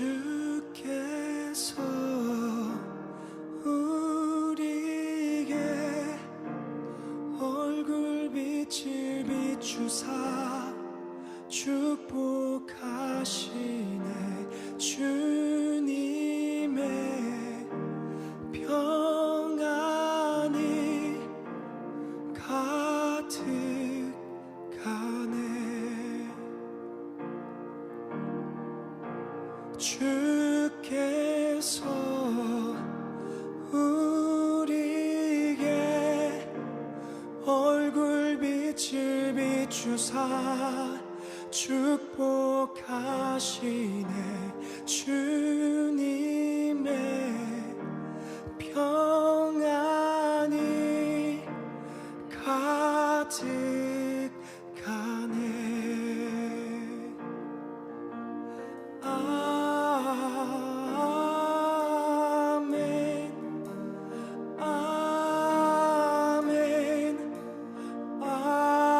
주께서 우리에게 얼굴빛을 비추사 축복하시네. 주님의 평안이 가득하네. 주께서 우리에게 얼굴빛을 비추사 축복하시네. 주님의 평안이 가득하네. 아멘, 아멘, 아멘, 아멘,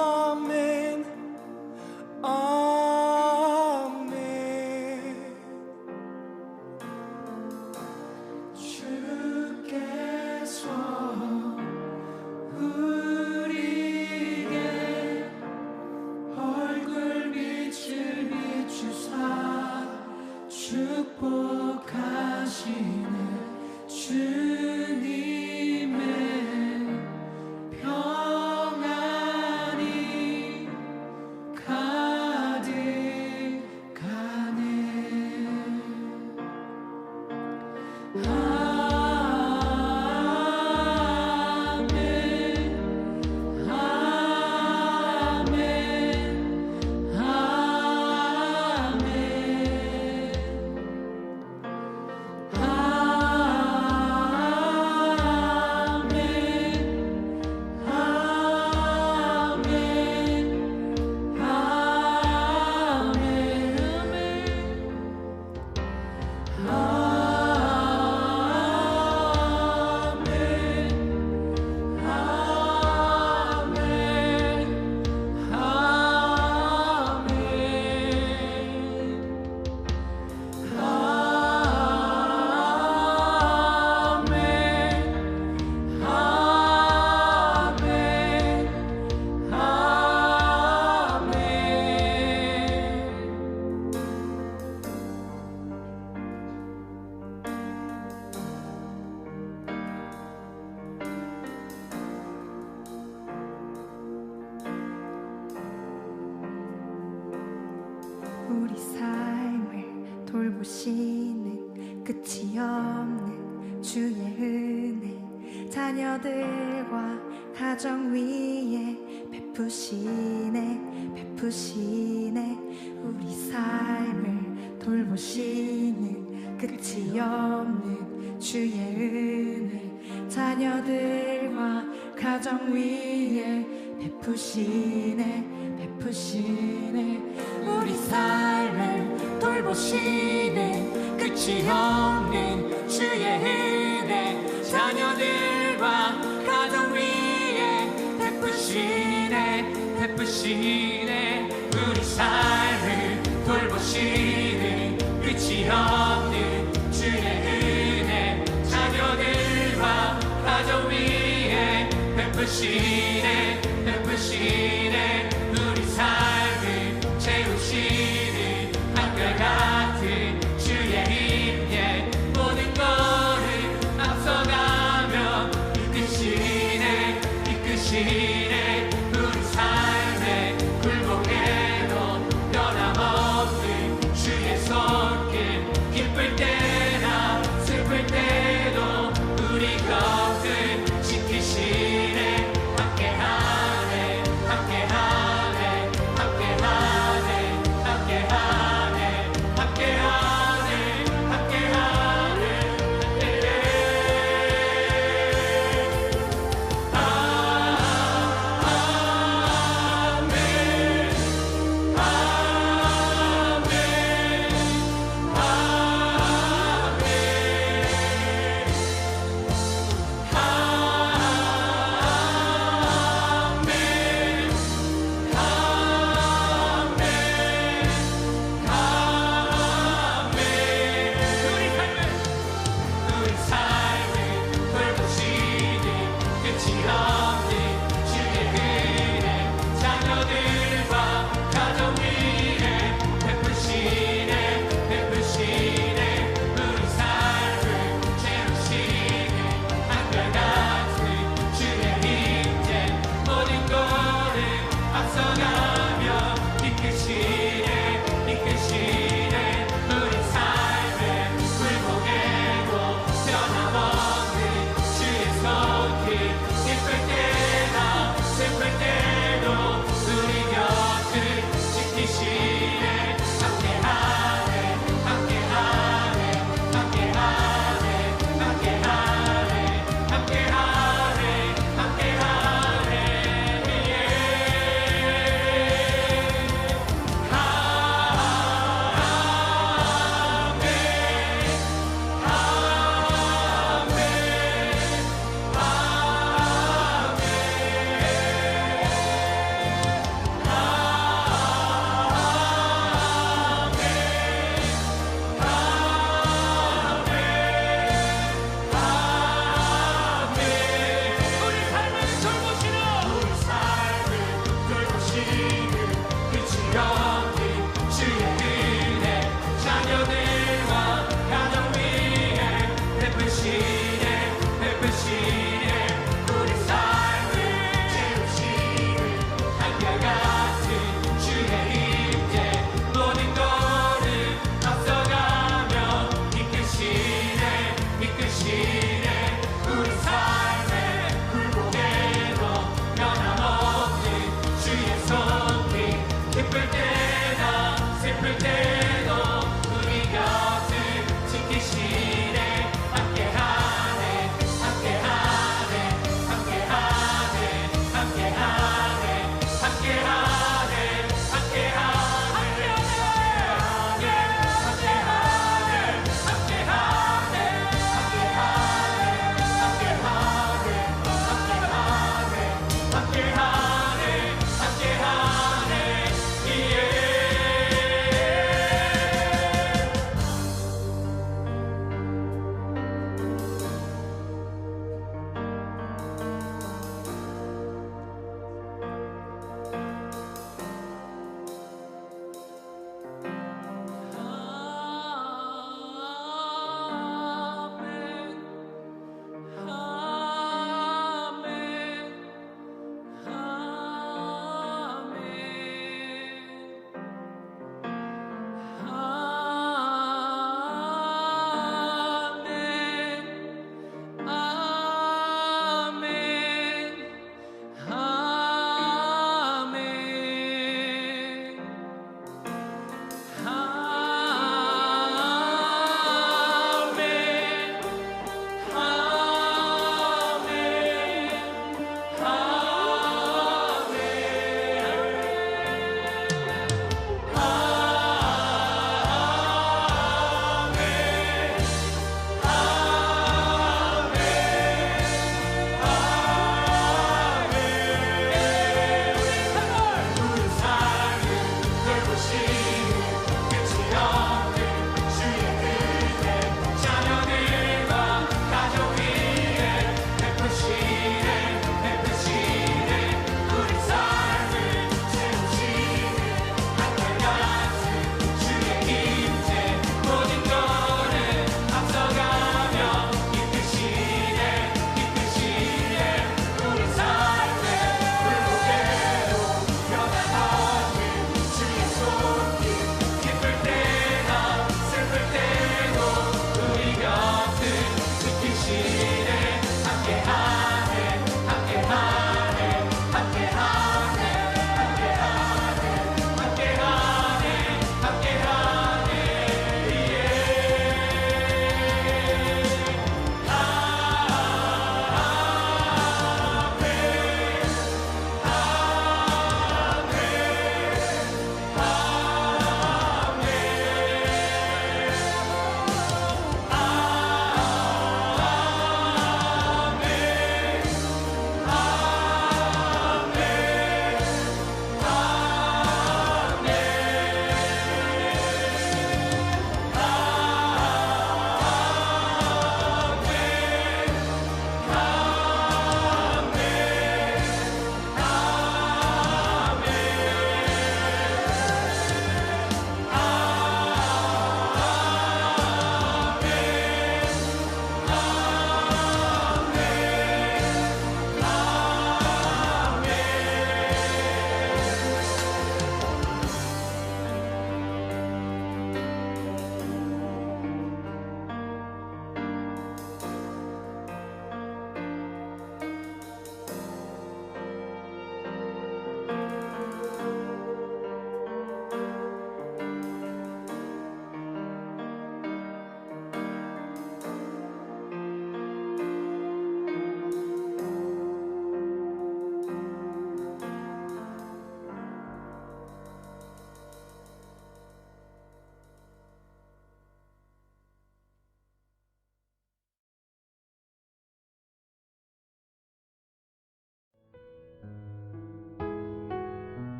아멘, 아멘. 주께서 우리에게 얼굴빛을 비추사 축복하시네. 주님의 평안이 가득하네. 우리 삶을 돌보시는 끝이 없는 주의 은혜, 자녀들과 가정 위에 베푸시네, 베푸시네. 우리 삶을 돌보시는 끝이 없는 주의 은혜, 자녀들과 가정 위에 베푸시네, 베푸시네. 우리 삶을 돌보시는 끝이 없는 주의 은혜, 자녀들과 가정 위에 베푸시네, 베푸시네. 우리 삶을 돌보시는 끝이 없는 주의 은혜, 자녀들과 가정 위에 베푸시네, 베푸시네. 우리 삶을 채우시는 한결같은 주의 임재, 모든 것을 앞서가며 이끄시네, 이끄시네. 우리 삶의 굴곡에도 변함없는 주의 손길, 기쁠 때나 슬플 때도 우리 곁을 지키시네, 함께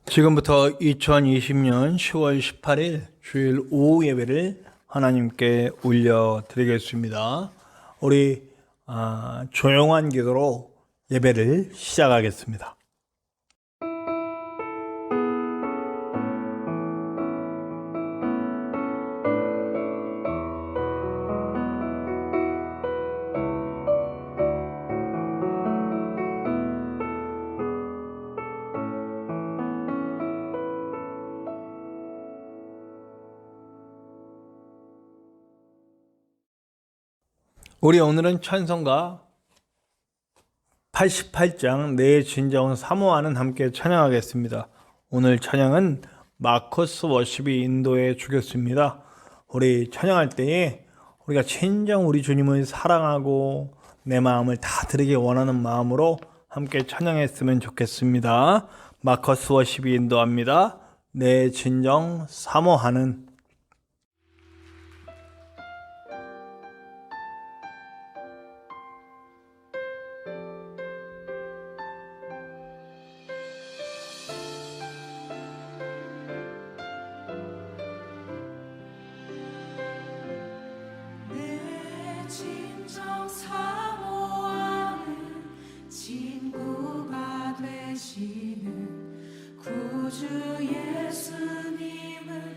지금부터 2020년 10월 18일 주일 오후 예배를 하나님께 올려드리겠습니다. 우리 조용한 기도로 예배를 시작하겠습니다. 우리 오늘은 찬송가 88장 내 진정은 사모하는 함께 찬양하겠습니다. 오늘 찬양은 마커스 워십이 인도해 주겠습니다. 우리 찬양할 때에 우리가 진정 우리 주님을 사랑하고 내 마음을 다 드리기 원하는 마음으로 함께 찬양했으면 좋겠습니다. 마커스 워십이 인도합니다. 내 진정 사모하는. 내 진정 사모하는 친구가 되시는 구주 예수님을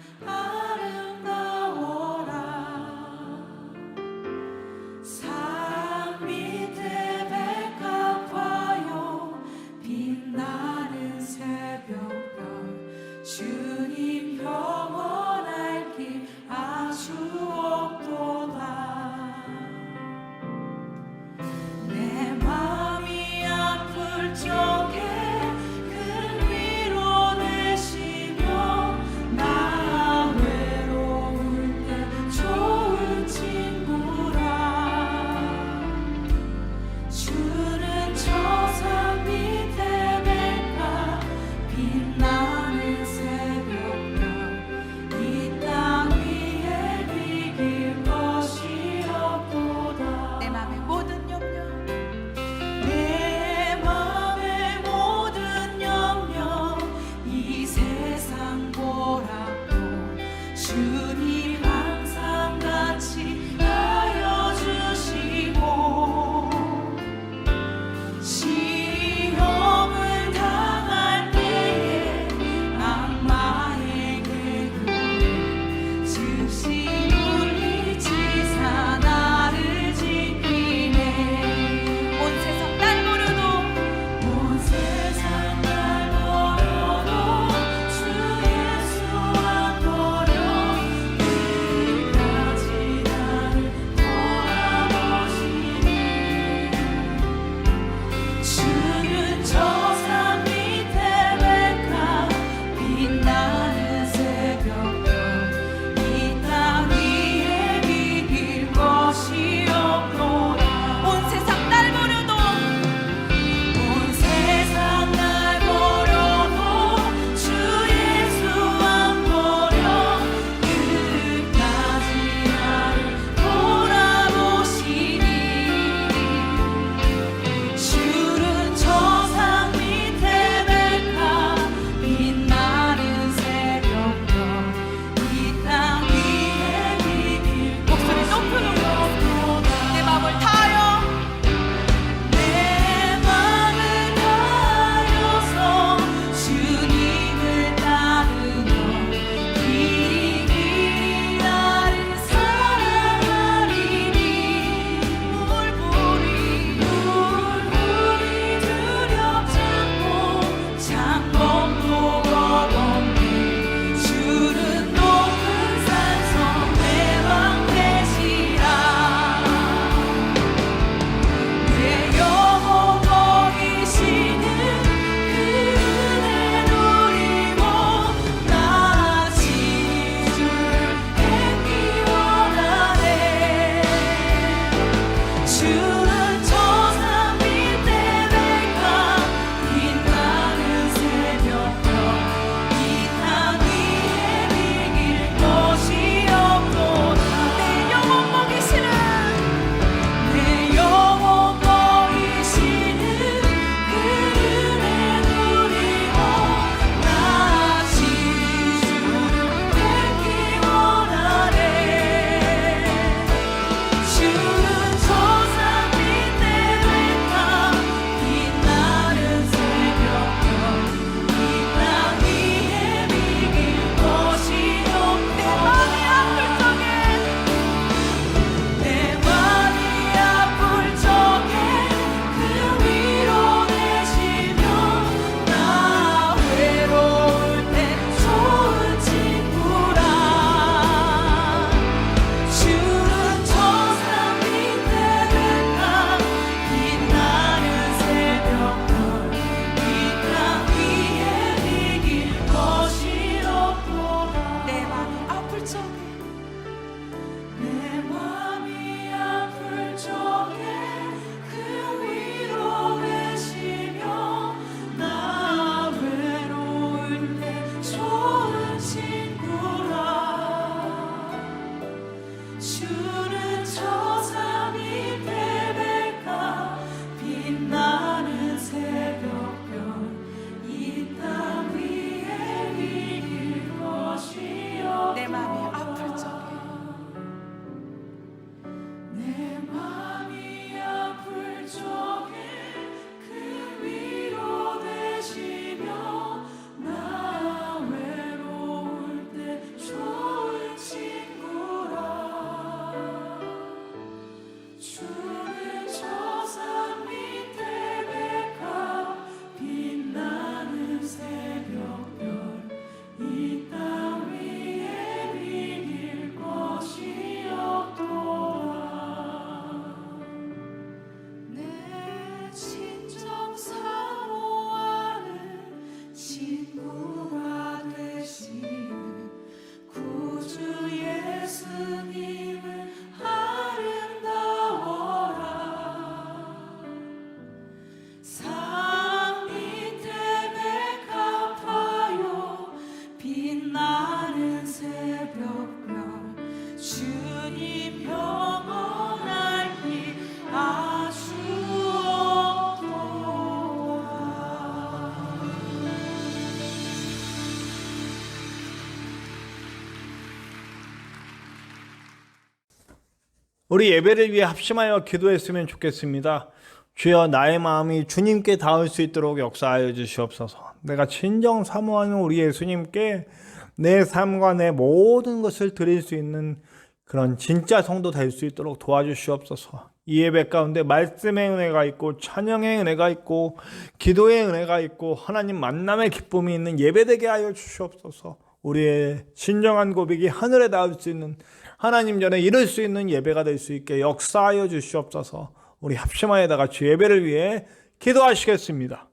우리 예배를 위해 합심하여 기도했으면 좋겠습니다. 주여, 나의 마음이 주님께 닿을 수 있도록 역사하여 주시옵소서. 내가 진정 사모하는 우리 예수님께 내 삶과 내 모든 것을 드릴 수 있는 그런 진짜 성도 될 수 있도록 도와주시옵소서. 이 예배 가운데 말씀의 은혜가 있고 찬양의 은혜가 있고 기도의 은혜가 있고 하나님 만남의 기쁨이 있는 예배 되게 하여 주시옵소서. 우리의 진정한 고백이 하늘에 닿을 수 있는, 하나님 전에 이룰 수 있는 예배가 될 수 있게 역사하여 주시옵소서. 우리 합심하여 다 같이 예배를 위해 기도하시겠습니다.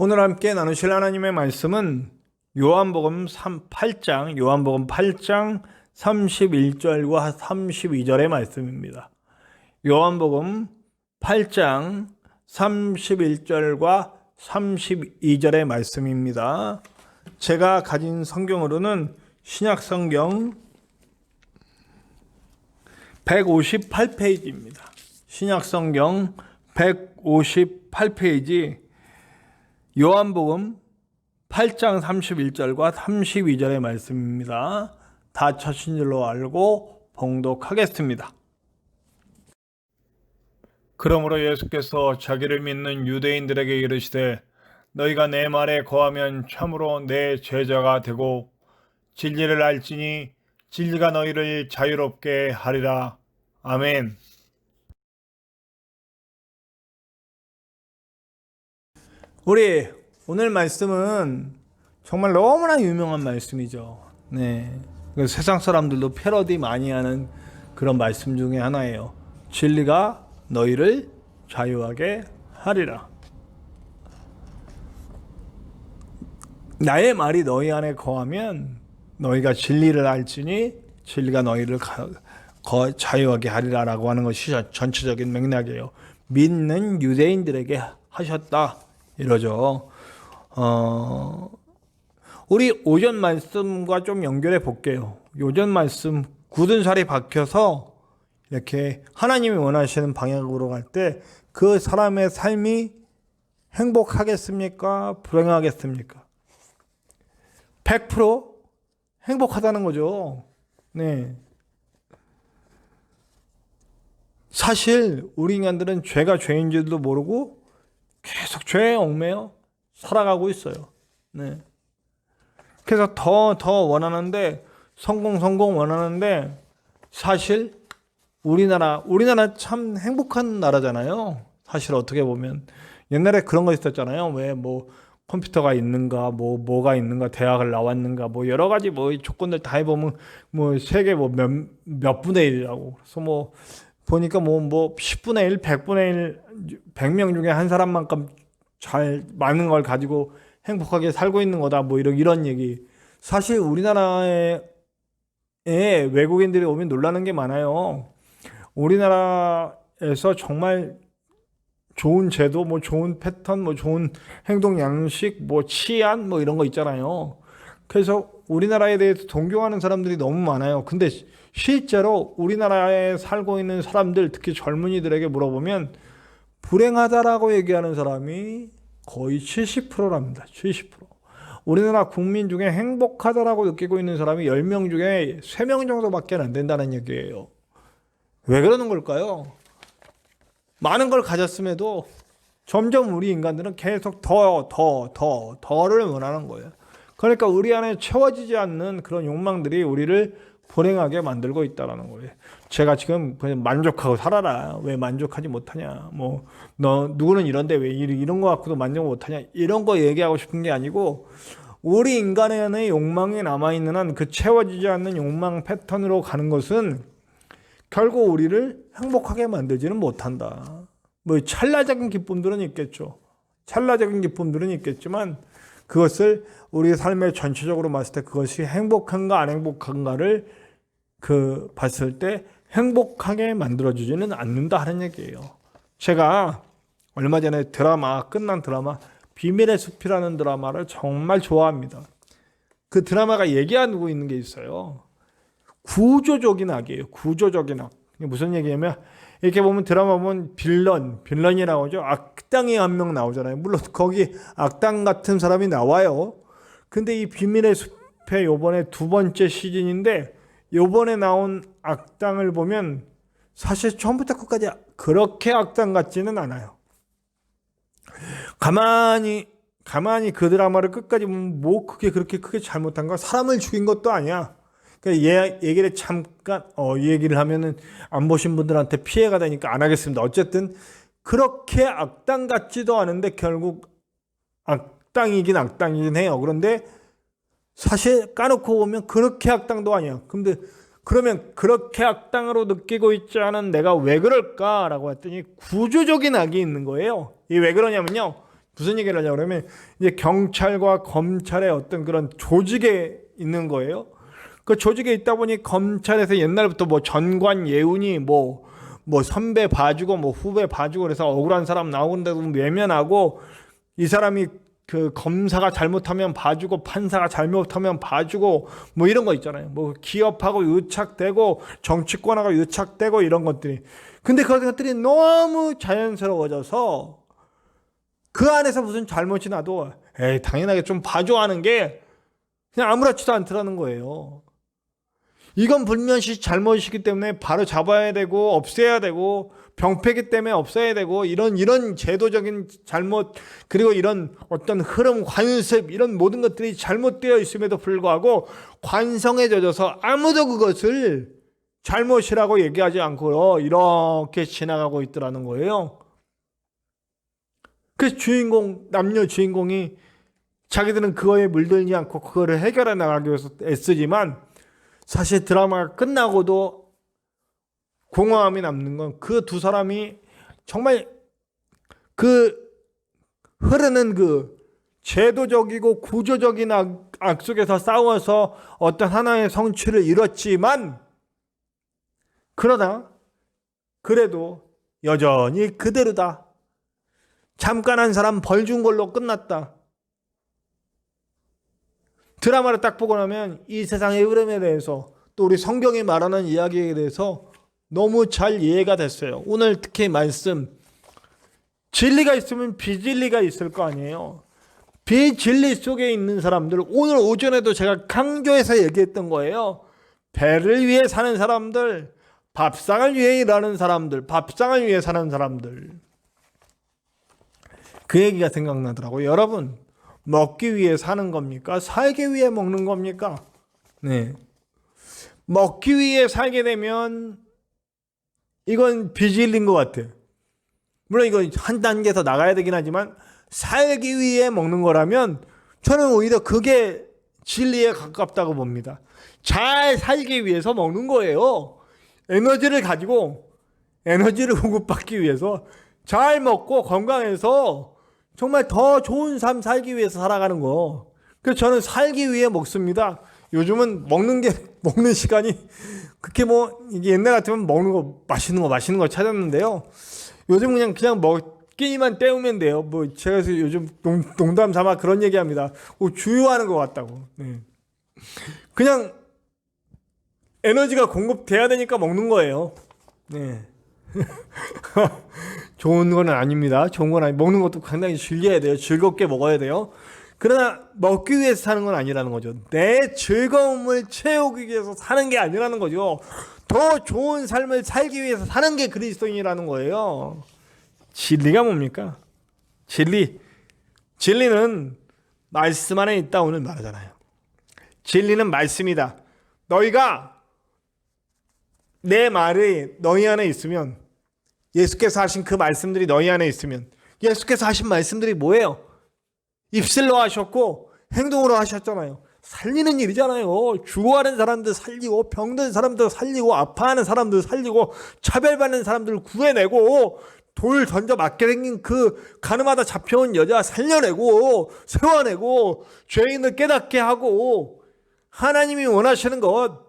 오늘 함께 나누실 하나님의 말씀은 요한복음 8장 31절과 32절의 말씀입니다. 요한복음 8장 31절과 32절의 말씀입니다. 제가 가진 성경으로는 신약성경 158페이지입니다. 신약성경 158페이지 요한복음 8장 31절과 32절의 말씀입니다. 다 쳐신 줄로 알고 봉독하겠습니다. 그러므로 예수께서 자기를 믿는 유대인들에게 이르시되 너희가 내 말에 거하면 참으로 내 제자가 되고 진리를 알지니 진리가 너희를 자유롭게 하리라. 아멘. 우리 오늘 말씀은 정말 너무나 유명한 말씀이죠. 네, 세상 사람들도 패러디 많이 하는 그런 말씀 중에 하나예요. 진리가 너희를 자유하게 하리라. 나의 말이 너희 안에 거하면 너희가 진리를 알지니 진리가 너희를 자유하게 하리라라고 하는 것이 전체적인 맥락이에요. 믿는 유대인들에게 하셨다 이러죠. 우리 오전 말씀과 좀 연결해 볼게요. 오전 말씀 굳은 살이 박혀서 이렇게 하나님이 원하시는 방향으로 갈 때 그 사람의 삶이 행복하겠습니까? 불행하겠습니까? 100% 행복하다는 거죠. 네. 사실 우리 인간들은 죄가 죄인 줄도 모르고 계속 죄에 얽매여 살아가고 있어요. 네. 그래서 더 원하는데 성공 원하는데 사실 우리나라 참 행복한 나라잖아요. 사실 어떻게 보면 옛날에 그런 거 있었잖아요. 왜 뭐 컴퓨터가 있는가, 뭐가 있는가, 대학을 나왔는가, 뭐 여러 가지 뭐 조건들 다 해보면 뭐 세계 뭐 몇 분의 1이라고. 그래서 뭐 보니까 뭐 10분의 1, 100분의 1, 100명 중에 한 사람만큼 잘 많은 걸 가지고 행복하게 살고 있는 거다. 뭐 이런 얘기. 사실 우리나라에 외국인들이 오면 놀라는 게 많아요. 우리나라에서 정말 좋은 제도, 뭐 좋은 패턴, 뭐 좋은 행동 양식, 뭐 치안, 뭐 이런 거 있잖아요. 그래서 우리나라에 대해서 존경하는 사람들이 너무 많아요. 근데 실제로 우리나라에 살고 있는 사람들, 특히 젊은이들에게 물어보면 불행하다라고 얘기하는 사람이 거의 70%랍니다. 70%. 우리나라 국민 중에 행복하다라고 느끼고 있는 사람이 10명 중에 3명 정도밖에 안 된다는 얘기예요. 왜 그러는 걸까요? 많은 걸 가졌음에도 점점 우리 인간들은 계속 더를 원하는 거예요. 그러니까 우리 안에 채워지지 않는 그런 욕망들이 우리를 불행하게 만들고 있다는 거예요. 제가 지금 그냥 만족하고 살아라. 왜 만족하지 못하냐. 뭐 너 누구는 이런데 왜 이런 거 갖고도 만족 못하냐. 이런 거 얘기하고 싶은 게 아니고 우리 인간 안에 욕망이 남아있는 한 그 채워지지 않는 욕망 패턴으로 가는 것은 결국 우리를 행복하게 만들지는 못한다. 뭐 찰나적인 기쁨들은 있겠죠. 찰나적인 기쁨들은 있겠지만 그것을 우리의 삶의 전체적으로 봤을 때 그것이 행복한가 안 행복한가를 봤을 때 행복하게 만들어주지는 않는다 하는 얘기예요. 제가 얼마 전에 끝난 드라마 비밀의 숲이라는 드라마를 정말 좋아합니다. 그 드라마가 얘기하고 있는 게 있어요. 구조적인 악이에요. 구조적인 악. 무슨 얘기냐면 이렇게 보면 드라마 보면 빌런이라고 하죠. 악당이 한 명 나오잖아요. 물론 거기 악당 같은 사람이 나와요. 근데 이 비밀의 숲의 요번에 2번째 시즌인데 요번에 나온 악당을 보면 사실 처음부터 끝까지 그렇게 악당 같지는 않아요. 가만히 그 드라마를 끝까지 보면 뭐 그렇게 크게 잘못한 거 사람을 죽인 것도 아니야. 그러니까 얘기를 잠깐 이 얘기를 하면은 안 보신 분들한테 피해가 되니까 안 하겠습니다. 어쨌든 그렇게 악당 같지도 않은데 결국 악당이긴 해요. 그런데 사실 까놓고 보면 그렇게 악당도 아니야. 근데 그러면 그렇게 악당으로 느끼고 있지 않은 내가 왜 그럴까라고 했더니 구조적인 악이 있는 거예요. 이게 왜 그러냐면요. 무슨 얘기를 하냐고 그러면 이제 경찰과 검찰의 어떤 그런 조직에 있는 거예요. 그 조직에 있다 보니 검찰에서 옛날부터 뭐 전관 예운이 뭐 선배 봐주고 뭐 후배 봐주고 그래서 억울한 사람 나오는데도 외면하고 이 사람이 그 검사가 잘못하면 봐주고 판사가 잘못하면 봐주고 뭐 이런 거 있잖아요. 뭐 기업하고 유착되고 정치권하고 유착되고 이런 것들이. 근데 그런 것들이 너무 자연스러워져서 그 안에서 무슨 잘못이 나도 당연하게 좀 봐줘 하는 게 그냥 아무렇지도 않더라는 거예요. 이건 불면시 잘못이기 때문에 바로 잡아야 되고 없애야 되고 병폐기 때문에 없애야 되고 이런 제도적인 잘못 그리고 이런 어떤 흐름 관습 이런 모든 것들이 잘못되어 있음에도 불구하고 관성에 젖어서 아무도 그것을 잘못이라고 얘기하지 않고 이렇게 지나가고 있더라는 거예요. 그래서 남녀 주인공이 자기들은 그거에 물들지 않고 그거를 해결해 나가기 위해서 애쓰지만 사실 드라마가 끝나고도 공허함이 남는 건 그 두 사람이 정말 그 흐르는 그 제도적이고 구조적인 악 속에서 싸워서 어떤 하나의 성취를 이뤘지만 그러나 그래도 여전히 그대로다. 잠깐 한 사람 벌 준 걸로 끝났다. 드라마를 딱 보고 나면 이 세상의 흐름에 대해서 또 우리 성경이 말하는 이야기에 대해서 너무 잘 이해가 됐어요. 오늘 특히 말씀 진리가 있으면 비진리가 있을 거 아니에요. 비진리 속에 있는 사람들 오늘 오전에도 제가 강조해서 얘기했던 거예요. 배를 위해 사는 사람들, 밥상을 위해 일하는 사람들, 밥상을 위해 사는 사람들. 그 얘기가 생각나더라고요. 여러분 먹기 위해 사는 겁니까? 살기 위해 먹는 겁니까? 네. 먹기 위해 살게 되면 이건 비진리인 것 같아요. 물론 이거 한 단계 더 나가야 되긴 하지만 살기 위해 먹는 거라면 저는 오히려 그게 진리에 가깝다고 봅니다. 잘 살기 위해서 먹는 거예요. 에너지를 가지고 에너지를 공급받기 위해서 잘 먹고 건강해서 정말 더 좋은 삶 살기 위해서 살아가는 거. 그래서 저는 살기 위해 먹습니다. 요즘은 먹는 시간이 그렇게 이게 옛날 같으면 먹는 거 맛있는 거 찾았는데요. 요즘 그냥 먹기만 때우면 돼요. 제가 요즘 농담 삼아 그런 얘기합니다. 주유하는 것 같다고. 네. 그냥 에너지가 공급돼야 되니까 먹는 거예요. 네. 좋은 건 아닙니다. 좋은 건 먹는 것도 상당히 즐겨야 돼요. 즐겁게 먹어야 돼요. 그러나 먹기 위해서 사는 건 아니라는 거죠. 내 즐거움을 채우기 위해서 사는 게 아니라는 거죠. 더 좋은 삶을 살기 위해서 사는 게 그리스도인이라는 거예요. 진리가 뭡니까? 진리는 말씀 안에 있다 오늘 말하잖아요. 진리는 말씀이다. 너희가 내 말이 너희 안에 있으면, 예수께서 하신 그 말씀들이 너희 안에 있으면, 예수께서 하신 말씀들이 뭐예요? 입술로 하셨고 행동으로 하셨잖아요. 살리는 일이잖아요. 죽어가는 사람들 살리고, 병든 사람들 살리고, 아파하는 사람들 살리고, 차별받는 사람들 구해내고, 돌 던져 맞게 생긴 그 가늠하다 잡혀온 여자 살려내고, 세워내고, 죄인을 깨닫게 하고, 하나님이 원하시는 것,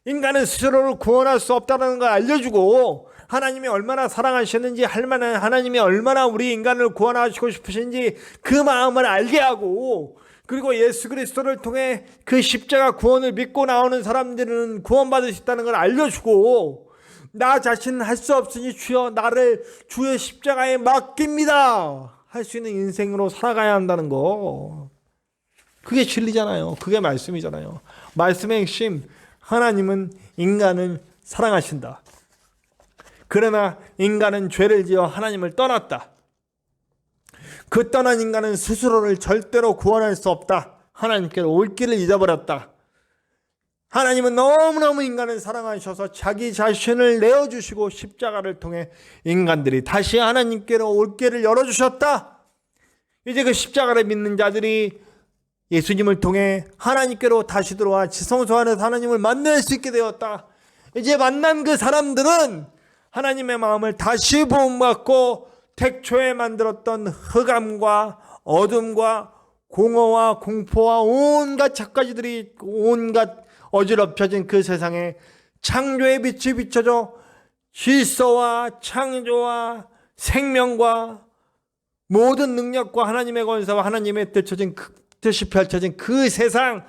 인간은 스스로를 구원할 수 없다는 걸 알려주고, 하나님이 얼마나 사랑하시는지, 하나님이 얼마나 우리 인간을 구원하시고 싶으신지 그 마음을 알게 하고, 그리고 예수 그리스도를 통해 그 십자가 구원을 믿고 나오는 사람들은 구원받을 수 있다는 걸 알려주고, 나 자신은 할 수 없으니 주여 나를 주의 십자가에 맡깁니다 할 수 있는 인생으로 살아가야 한다는 거, 그게 진리잖아요. 그게 말씀이잖아요. 말씀의 핵심, 하나님은 인간을 사랑하신다. 그러나 인간은 죄를 지어 하나님을 떠났다. 그 떠난 인간은 스스로를 절대로 구원할 수 없다. 하나님께로 올 길을 잊어버렸다. 하나님은 너무너무 인간을 사랑하셔서 자기 자신을 내어주시고 십자가를 통해 인간들이 다시 하나님께로 올 길을 열어주셨다. 이제 그 십자가를 믿는 자들이 예수님을 통해 하나님께로 다시 들어와 지성소 안에서 하나님을 만날 수 있게 되었다. 이제 만난 그 사람들은 하나님의 마음을 다시 부음받고 태초에 만들었던 흑암과 어둠과 공허와 공포와 온갖 착가지들이, 온갖 어지럽혀진 그 세상에 창조의 빛이 비춰져 질서와 창조와 생명과 모든 능력과 하나님의 권세와 하나님의 뜻이 펼쳐진 그 세상,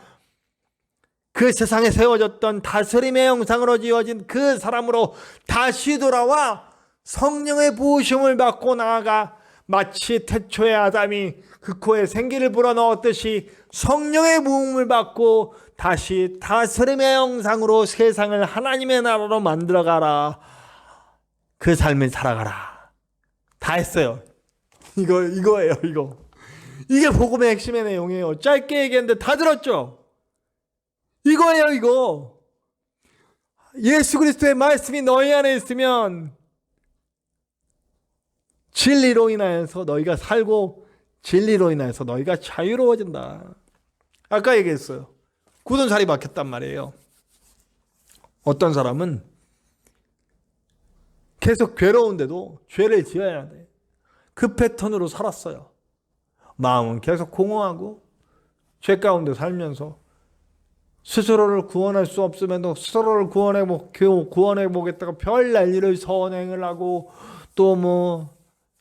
그 세상에 세워졌던 다스림의 형상으로 지어진 그 사람으로 다시 돌아와 성령의 부으심을 받고 나아가 마치 태초의 아담이 그 코에 생기를 불어넣었듯이 성령의 부음을 받고 다시 다스림의 형상으로 세상을 하나님의 나라로 만들어가라. 그 삶을 살아가라. 다 했어요. 이거예요. 이게 복음의 핵심의 내용이에요. 짧게 얘기했는데 다 들었죠? 이거예요, 이거. 예수 그리스도의 말씀이 너희 안에 있으면 진리로 인하여서 너희가 살고, 진리로 인하여서 너희가 자유로워진다. 아까 얘기했어요. 굳은 살이 박혔단 말이에요. 어떤 사람은 계속 괴로운데도 죄를 지어야 돼. 그 패턴으로 살았어요. 마음은 계속 공허하고 죄 가운데 살면서 스스로를 구원할 수 없으면 스스로를 구원해 보겠다고 별 난리를 선행을 하고, 또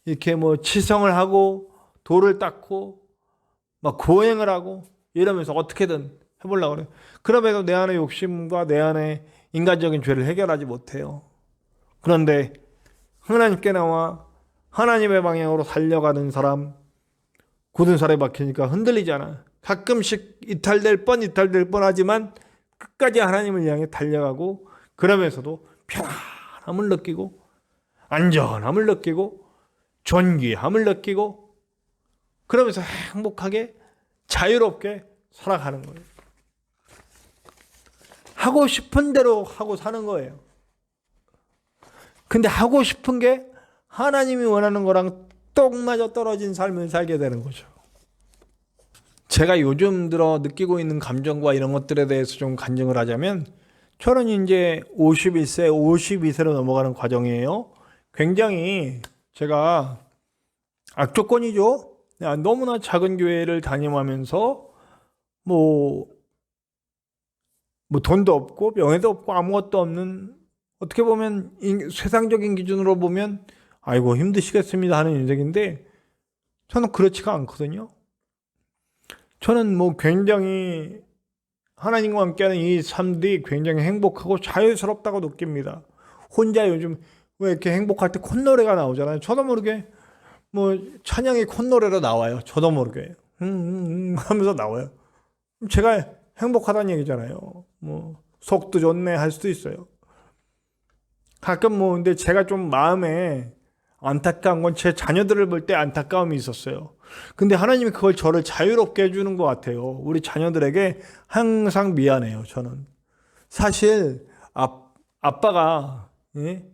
이렇게 치성을 하고 돌을 닦고 막 고행을 하고 이러면서 어떻게든 해보려고 그래요. 그러면서 내 안의 욕심과 내 안의 인간적인 죄를 해결하지 못해요. 그런데 하나님께 나와 하나님의 방향으로 달려가는 사람, 굳은 살에 박히니까 흔들리잖아. 가끔씩 이탈될 뻔하지만 끝까지 하나님을 향해 달려가고, 그러면서도 편안함을 느끼고 안전함을 느끼고 존귀함을 느끼고, 그러면서 행복하게 자유롭게 살아가는 거예요. 하고 싶은 대로 하고 사는 거예요. 근데 하고 싶은 게 하나님이 원하는 거랑 똑 맞아 떨어진 삶을 살게 되는 거죠. 제가 요즘 들어 느끼고 있는 감정과 이런 것들에 대해서 좀 간증을 하자면, 저는 이제 51세, 52세로 넘어가는 과정이에요. 굉장히 제가 악조건이죠. 너무나 작은 교회를 다니면서 돈도 없고 명예도 없고 아무것도 없는, 어떻게 보면 세상적인 기준으로 보면 아이고 힘드시겠습니다 하는 인생인데, 저는 그렇지가 않거든요. 저는 굉장히 하나님과 함께하는 이 삶들이 굉장히 행복하고 자유스럽다고 느낍니다. 혼자 요즘 왜 이렇게 행복할 때 콧노래가 나오잖아요. 저도 모르게 찬양이 콧노래로 나와요. 저도 모르게 하면서 나와요. 제가 행복하다는 얘기잖아요. 속도 좋네 할 수도 있어요. 가끔 근데 제가 좀 마음에 안타까운 건 제 자녀들을 볼 때 안타까움이 있었어요. 근데 하나님이 그걸 저를 자유롭게 해주는 것 같아요. 우리 자녀들에게 항상 미안해요. 저는 사실 아빠가 예?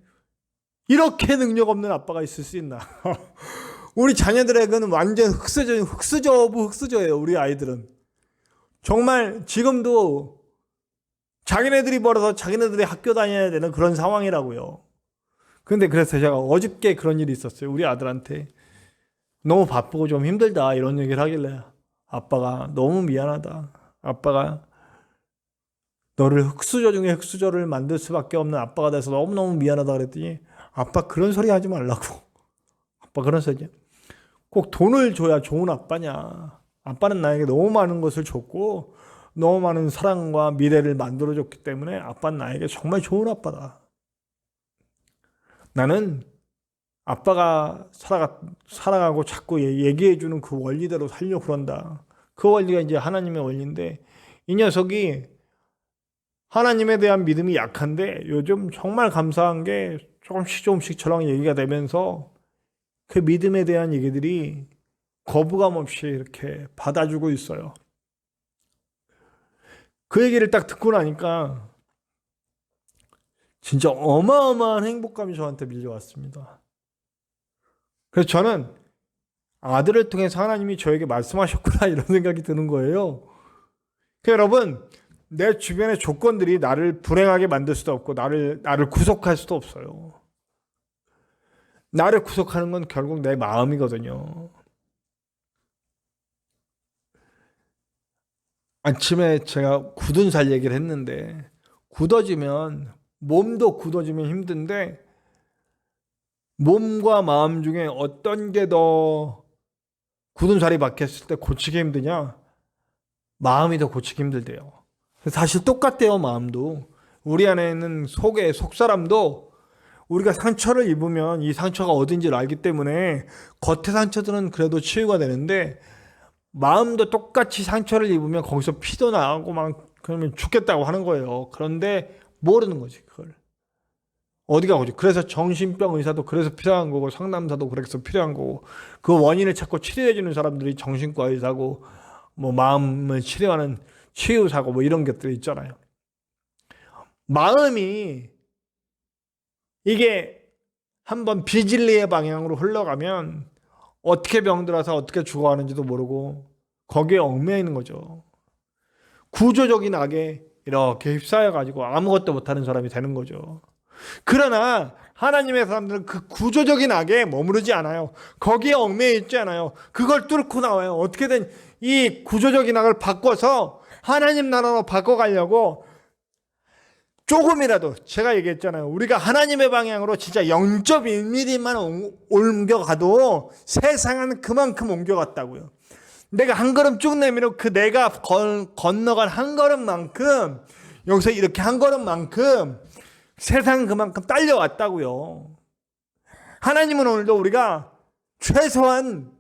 이렇게 능력 없는 아빠가 있을 수 있나? 우리 자녀들에게는 완전 흑수저 오브 흑수저예요. 우리 아이들은 정말 지금도 자기네들이 벌어서 자기네들이 학교 다녀야 되는 그런 상황이라고요. 근데 그래서 제가 어저께 그런 일이 있었어요. 우리 아들한테 너무 바쁘고 좀 힘들다 이런 얘기를 하길래 아빠가 너무 미안하다. 아빠가 너를 흑수저 중에 흑수저를 만들 수밖에 없는 아빠가 돼서 너무너무 미안하다 그랬더니 아빠 그런 소리 하지 말라고. 아빠 그런 소리. 꼭 돈을 줘야 좋은 아빠냐. 아빠는 나에게 너무 많은 것을 줬고 너무 많은 사랑과 미래를 만들어줬기 때문에 아빠는 나에게 정말 좋은 아빠다. 나는 아빠가 살아가고 자꾸 얘기해주는 그 원리대로 살려고 그런다. 그 원리가 이제 하나님의 원리인데 이 녀석이 하나님에 대한 믿음이 약한데 요즘 정말 감사한 게 조금씩 저랑 얘기가 되면서 그 믿음에 대한 얘기들이 거부감 없이 이렇게 받아주고 있어요. 그 얘기를 딱 듣고 나니까 진짜 어마어마한 행복감이 저한테 밀려왔습니다. 그래서 저는 아들을 통해서 하나님이 저에게 말씀하셨구나 이런 생각이 드는 거예요. 그러니까 여러분 내 주변의 조건들이 나를 불행하게 만들 수도 없고 나를 구속할 수도 없어요. 나를 구속하는 건 결국 내 마음이거든요. 아침에 제가 굳은 살 얘기를 했는데 굳어지면 몸도 굳어지면 힘든데 몸과 마음 중에 어떤 게 더 굳은 살이 박혔을 때 고치기 힘드냐? 마음이 더 고치기 힘들대요. 사실 똑같대요. 마음도. 우리 안에 있는 속사람도 우리가 상처를 입으면 이 상처가 어딘지를 알기 때문에 겉의 상처들은 그래도 치유가 되는데 마음도 똑같이 상처를 입으면 거기서 피도 나고 막 그러면 죽겠다고 하는 거예요. 그런데 모르는 거지 그걸. 어디가 오지? 그래서 정신병 의사도 그래서 필요한 거고 상담사도 그래서 필요한 거고 그 원인을 찾고 치료해 주는 사람들이 정신과 의사고 뭐 마음을 치료하는 치유사고 뭐 이런 것들이 있잖아요. 마음이 이게 한번 비진리의 방향으로 흘러가면 어떻게 병들어서 어떻게 죽어가는지도 모르고 거기에 얽매여 있는 거죠. 구조적인 악에 이렇게 휩싸여가지고 아무것도 못하는 사람이 되는 거죠. 그러나 하나님의 사람들은 그 구조적인 악에 머무르지 않아요. 거기에 얽매여 있지 않아요. 그걸 뚫고 나와요. 어떻게든 이 구조적인 악을 바꿔서 하나님 나라로 바꿔가려고 조금이라도 제가 얘기했잖아요. 우리가 하나님의 방향으로 진짜 0.1mm만 옮겨가도 세상은 그만큼 옮겨갔다고요. 내가 한 걸음 쭉 내밀어 그 내가 건너간 한 걸음만큼 여기서 이렇게 한 걸음만큼 세상은 그만큼 딸려왔다고요. 하나님은 오늘도 우리가 최소한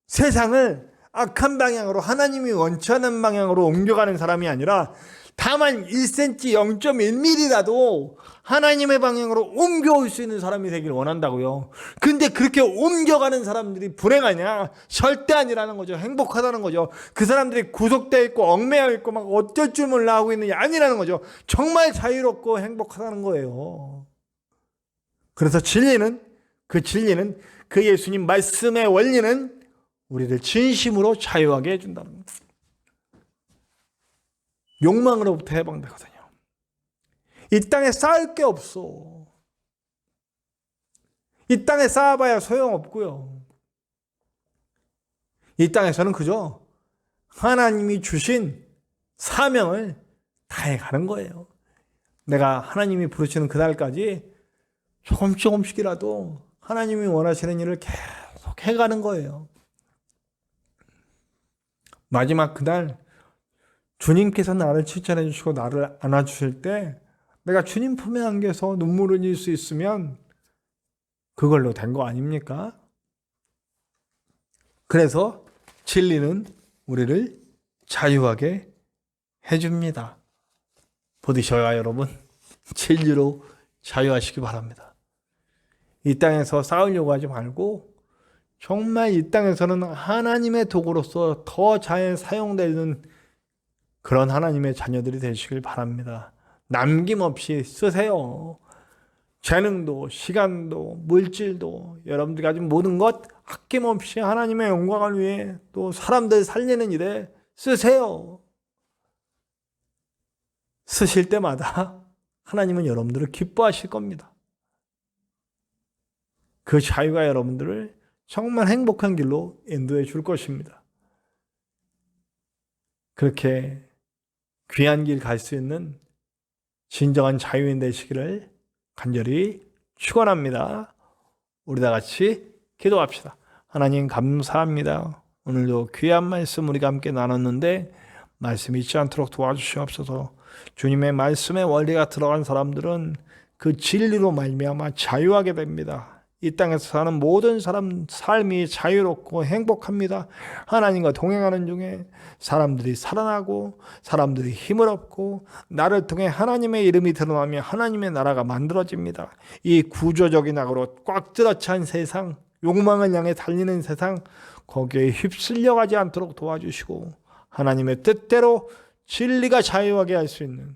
세상을 악한 방향으로 하나님이 원치 않는 방향으로 옮겨가는 사람이 아니라 다만 1cm 0.1mm라도 하나님의 방향으로 옮겨올 수 있는 사람이 되길 원한다고요. 근데 그렇게 옮겨가는 사람들이 불행하냐? 절대 아니라는 거죠. 행복하다는 거죠. 그 사람들이 구속되어 있고 얽매여 있고 막 어쩔 줄 몰라 하고 있는 게 아니라는 거죠. 정말 자유롭고 행복하다는 거예요. 그래서 그 진리는 그 예수님 말씀의 원리는 우리를 진심으로 자유하게 해준다는 겁니다. 욕망으로부터 해방되거든요. 이 땅에 쌓을 게 없어. 이 땅에 쌓아봐야 소용없고요. 이 땅에서는 그저 하나님이 주신 사명을 다해가는 거예요. 내가 하나님이 부르시는 그날까지 조금씩이라도 하나님이 원하시는 일을 계속 해가는 거예요. 마지막 그날 주님께서 나를 칭찬해 주시고 나를 안아주실 때 내가 주님 품에 안겨서 눈물을 흘릴 수 있으면 그걸로 된 거 아닙니까? 그래서 진리는 우리를 자유하게 해줍니다. 부디 저와 여러분 진리로 자유하시기 바랍니다. 이 땅에서 싸우려고 하지 말고 정말 이 땅에서는 하나님의 도구로서 더 잘 사용되는 그런 하나님의 자녀들이 되시길 바랍니다. 남김없이 쓰세요. 재능도, 시간도, 물질도, 여러분들이 가진 모든 것 아낌없이 하나님의 영광을 위해 또 사람들 살리는 일에 쓰세요. 쓰실 때마다 하나님은 여러분들을 기뻐하실 겁니다. 그 자유가 여러분들을 정말 행복한 길로 인도해 줄 것입니다. 그렇게 귀한 길 갈 수 있는 진정한 자유인 되시기를 간절히 축원합니다. 우리 다 같이 기도합시다. 하나님 감사합니다. 오늘도 귀한 말씀 우리가 함께 나눴는데 말씀 잊지 않도록 도와주시옵소서. 주님의 말씀의 원리가 들어간 사람들은 그 진리로 말미암아 자유하게 됩니다. 이 땅에서 사는 모든 사람 삶이 자유롭고 행복합니다. 하나님과 동행하는 중에 사람들이 살아나고 사람들이 힘을 얻고 나를 통해 하나님의 이름이 드러나며 하나님의 나라가 만들어집니다. 이 구조적인 악으로 꽉 들어찬 세상, 욕망을 향해 달리는 세상, 거기에 휩쓸려 가지 않도록 도와주시고 하나님의 뜻대로 진리가 자유하게 할 수 있는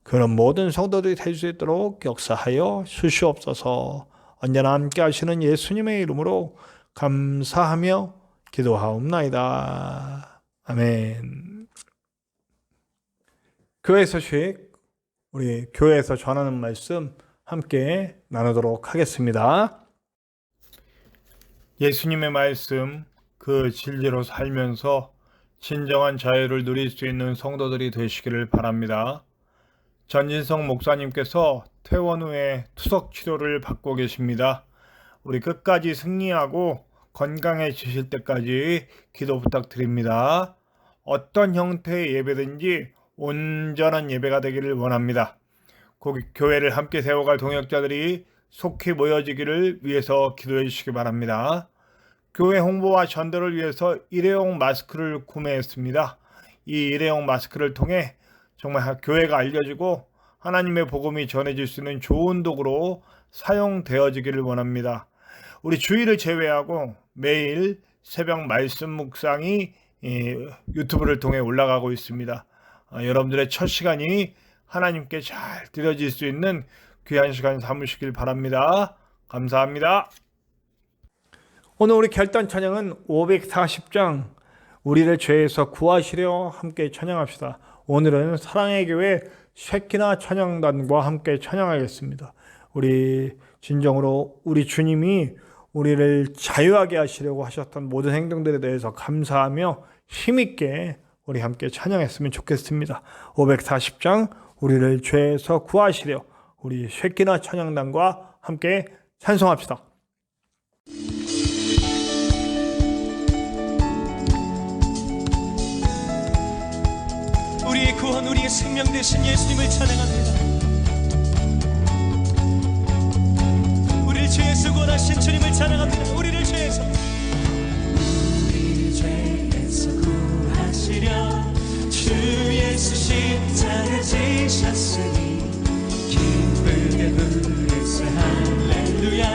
그런 모든 성도들이 될 수 있도록 역사하여 주시옵소서. 언제나 함께 하시는 예수님의 이름으로 감사하며 기도하옵나이다. 아멘. 교회 소식, 우리 교회에서 전하는 말씀 함께 나누도록 하겠습니다. 예수님의 말씀, 그 진리로 살면서 진정한 자유를 누릴 수 있는 성도들이 되시기를 바랍니다. 전진성 목사님께서 퇴원 후에 투석 치료를 받고 계십니다. 우리 끝까지 승리하고 건강해지실 때까지 기도 부탁드립니다. 어떤 형태의 예배든지 온전한 예배가 되기를 원합니다. 교회를 함께 세워갈 동역자들이 속히 모여지기를 위해서 기도해 주시기 바랍니다. 교회 홍보와 전도를 위해서 일회용 마스크를 구매했습니다. 이 일회용 마스크를 통해 정말 교회가 알려지고 하나님의 복음이 전해질 수 있는 좋은 도구로 사용되어지기를 원합니다. 우리 주일을 제외하고 매일 새벽 말씀 묵상이 유튜브를 통해 올라가고 있습니다. 여러분들의 첫 시간이 하나님께 잘 드려질 수 있는 귀한 시간 삼으시길 바랍니다. 감사합니다. 오늘 우리 결단 찬양은 540장 우리를 죄에서 구하시려 함께 찬양합시다. 오늘은 사랑의 교회 쉐키나 찬양단과 함께 찬양하겠습니다. 우리 진정으로 우리 주님이 우리를 자유하게 하시려고 하셨던 모든 행동들에 대해서 감사하며 힘있게 우리 함께 찬양했으면 좋겠습니다. 540장 우리를 죄에서 구하시려 우리 쉐키나 찬양단과 함께 찬송합시다. 우리의 구원, 우리의 생명 되신 예수님을 찬양합니다. 우리를 죄에서 구원하신 주님을 찬양합니다. 우리를 죄에서 구하시려 주 예수 십자가 지셨으니 기쁘게 부르세 할렐루야.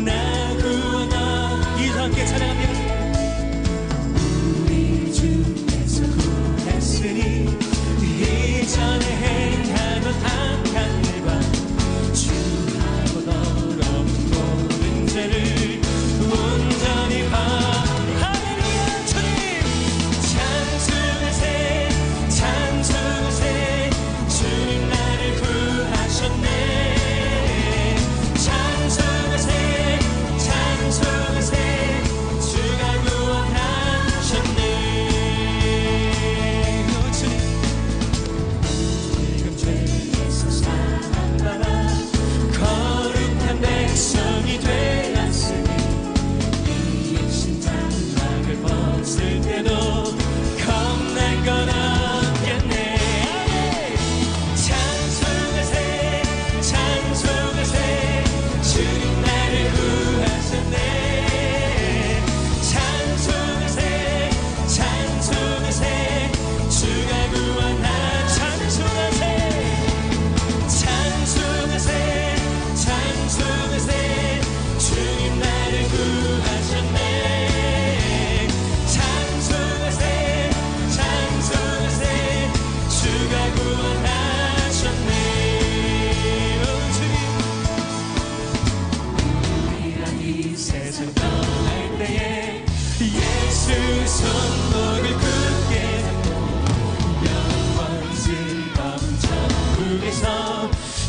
나 구원하. 이와 함께 찬양합니다. 이전에 행하던 악한 일과 주하고 더러운 모든 죄를 온전히 할렐루야. 주님 찬송하세 찬송하세 주님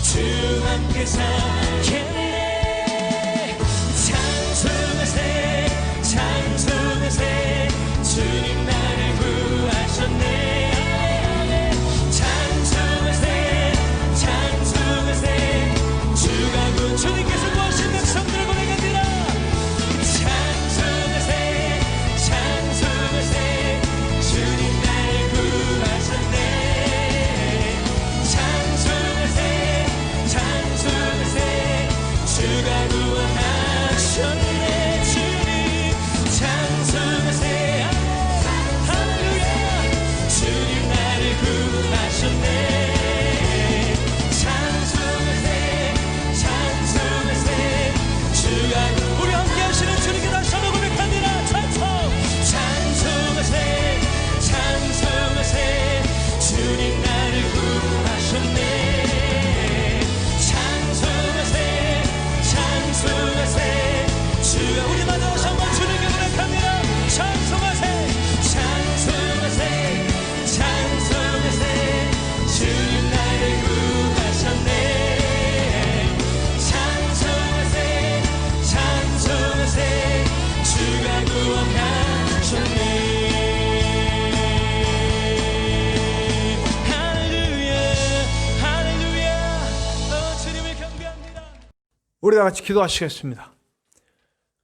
주 함께 살겠네. 찬송하세 찬송하세 주님 나를 구하셨네. 찬송하세 찬송하세 주가 구 주님께서 구하신 백성들을 고백합니다. 찬송하세 찬송하세 주님 나를 구하셨네. 찬송하세 찬송하세 주가 구원하셨네. 주님 찬송하세 할렐루야 주님 나를 구하셨네. 찬송하세 찬송하세 주가 우리 함께 하시는 주님께 다시 한번 고백합니다. 찬송하세 찬송하세 주님 나를 구하셨네. 찬송하세 찬송하세 주가 우리 마저 다시 한번 주님께 고백합니다. 찬송하세 찬송하세 찬송하세 주님 나를 구하셨네. 찬송하세 찬송하세 주가 구원하셨네. 할렐루야 할렐루야 주님을 경배합니다. 우리 다 같이 기도하시겠습니다.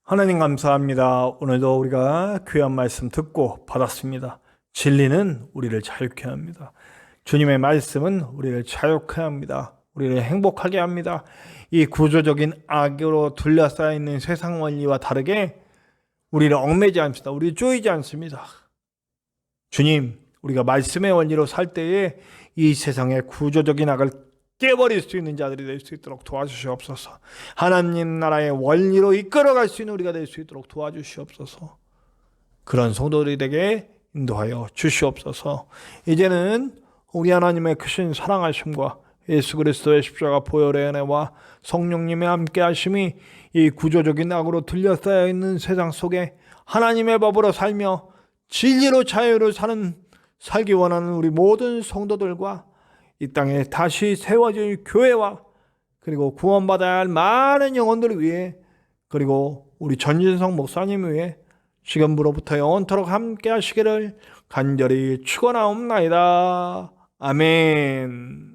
하나님 감사합니다. 오늘도 우리가 귀한 말씀 듣고 받았습니다. 진리는 우리를 자유케 합니다. 주님의 말씀은 우리를 자유케 합니다. 우리를 행복하게 합니다. 이 구조적인 악으로 둘러싸여 있는 세상 원리와 다르게 우리를 얽매지 않습니다. 우리를 쪼이지 않습니다. 주님, 우리가 말씀의 원리로 살 때에 이 세상의 구조적인 악을 깨버릴 수 있는 자들이 될 수 있도록 도와주시옵소서. 하나님 나라의 원리로 이끌어갈 수 있는 우리가 될 수 있도록 도와주시옵소서. 그런 성도들이 되게 인도하여 주시옵소서. 이제는 우리 하나님의 크신 사랑하심과 예수 그리스도의 십자가 보혈의 은혜와 성령님의 함께하심이 이 구조적인 악으로 둘러싸여 있는 세상 속에 하나님의 법으로 살며 진리로 자유를 살기 원하는 우리 모든 성도들과 이 땅에 다시 세워질 교회와 그리고 구원받아야 할 많은 영혼들을 위해 그리고 우리 전진성 목사님을 위해 지금부로부터 영원토록 함께 하시기를 간절히 축원하옵나이다. 아멘.